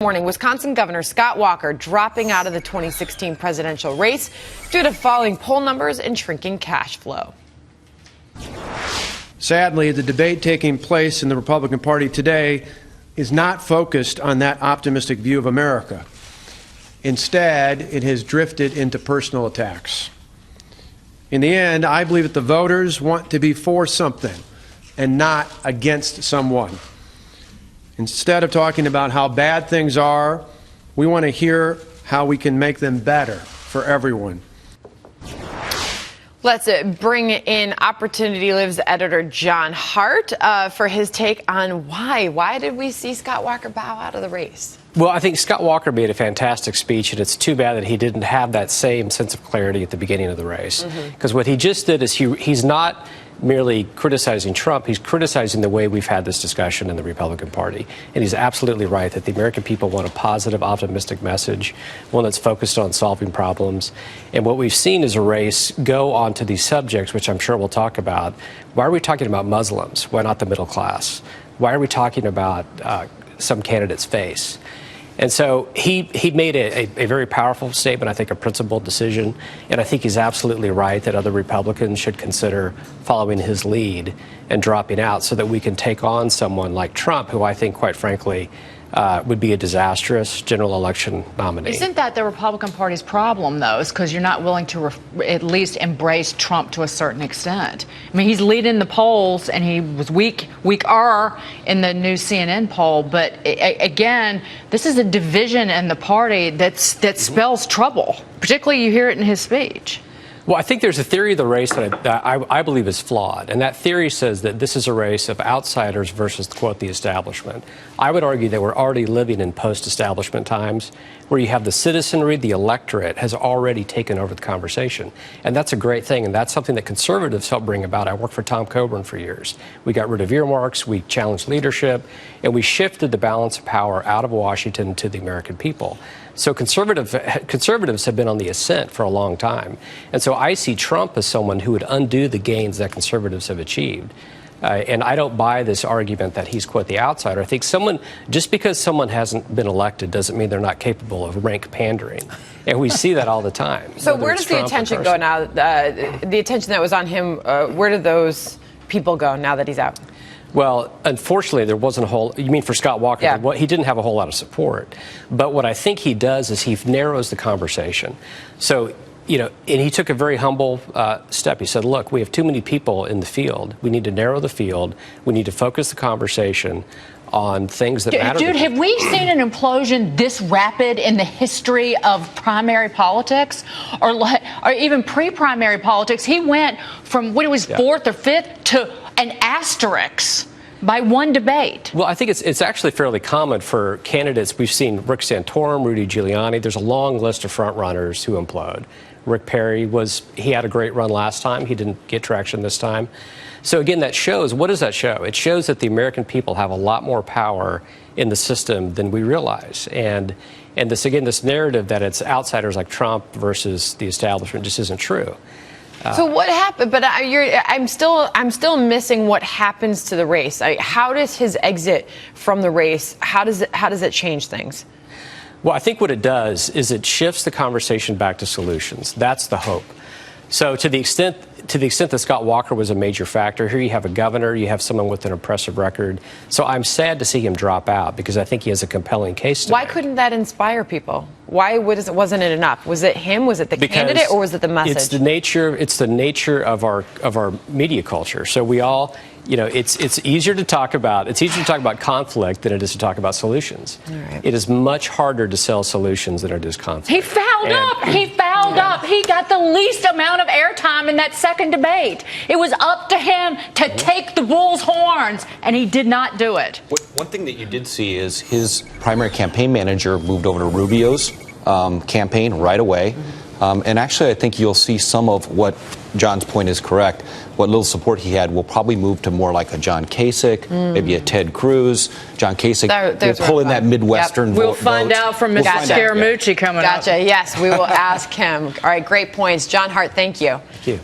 Morning, Wisconsin Governor Scott Walker dropping out of the 2016 presidential race due to falling poll numbers and shrinking cash flow. Sadly, the debate taking place in the Republican Party today is not focused on that optimistic view of America. Instead, it has drifted into personal attacks. In the end, I believe that the voters want to be for something and not against someone. Instead of talking about how bad things are, we want to hear how we can make them better for everyone. Let's bring in Opportunity Lives editor John Hart for his take on why. Why did we see Scott Walker bow out of the race? Well, I think Scott Walker made a fantastic speech, and it's too bad that he didn't have that same sense of clarity at the beginning of the race. Because what he just did is he's not merely criticizing Trump, he's criticizing the way we've had this discussion in the Republican Party. And he's absolutely right that the American people want a positive, optimistic message, one that's focused on solving problems. And what we've seen is a race go on to these subjects, which I'm sure we'll talk about. Why are we talking about Muslims? Why not the middle class? Why are we talking about some candidate's face? And so he made a very powerful statement, I think a principled decision, and I think he's absolutely right that other Republicans should consider following his lead and dropping out so that we can take on someone like Trump, who I think, quite frankly, would be a disastrous general election nominee. Isn't that the Republican Party's problem, though, is because you're not willing to at least embrace Trump to a certain extent? I mean, he's leading the polls, and he was weaker in the new CNN poll. But again, this is a division in the party that spells trouble. Particularly, you hear it in his speech. Well, I think there's a theory of the race that I believe is flawed, and that theory says that this is a race of outsiders versus, quote, the establishment. I would argue that we're already living in post-establishment times where you have the citizenry, the electorate has already taken over the conversation. And that's a great thing, and that's something that conservatives helped bring about. I worked for Tom Coburn for years. We got rid of earmarks, we challenged leadership, and we shifted the balance of power out of Washington to the American people. So conservatives have been on the ascent for a long time. And so I see Trump as someone who would undo the gains that conservatives have achieved. And I don't buy this argument that he's, quote, the outsider. I think just because someone hasn't been elected doesn't mean they're not capable of rank pandering. And we see that all the time. So where does the attention go now? The attention that was on him, where do those people go now that he's out? Well, unfortunately, there wasn't a whole. You mean for Scott Walker? Yeah. He didn't have a whole lot of support. But what I think he does is he narrows the conversation. So, and he took a very humble step. He said, look, we have too many people in the field. We need to narrow the field. We need to focus the conversation on things that matter. Dude, have we seen an implosion this rapid in the history of primary politics or even pre-primary politics? He went from when it was fourth or fifth to an asterisk by one debate. Well, I think it's actually fairly common for candidates. We've seen Rick Santorum, Rudy Giuliani. There's a long list of front runners who implode. Rick Perry he had a great run last time. He didn't get traction this time. So again, what does that show? It shows that the American people have a lot more power in the system than we realize. And this narrative that it's outsiders like Trump versus the establishment just isn't true. So what happened? But I'm still missing what happens to the race. How does his exit from the race? How does it change things? Well, I think what it does is it shifts the conversation back to solutions. That's the hope. So to the extent that Scott Walker was a major factor, here you have a governor, you have someone with an impressive record. So I'm sad to see him drop out because I think he has a compelling case to Why make. couldn't that inspire people? Why wasn't it enough? Was it him? Was it the candidate, or was it the message? It's the nature of our media culture. So we all, it's easier to talk about conflict than it is to talk about solutions. Right. It is much harder to sell solutions than it is conflict. He fouled up. He got the least amount of airtime in that second debate. It was up to him to take the bull's horns, and he did not do it. One thing that you did see is his primary campaign manager moved over to Rubio's campaign right away. And actually, I think you'll see some of what John's point is correct. What little support he had will probably move to more like a John Kasich, maybe a Ted Cruz. John Kasich will pull in that Midwestern vote. We'll find out from Mr. Scaramucci coming up. Gotcha. Yes, we will ask him. All right, great points. John Hart, thank you. Thank you.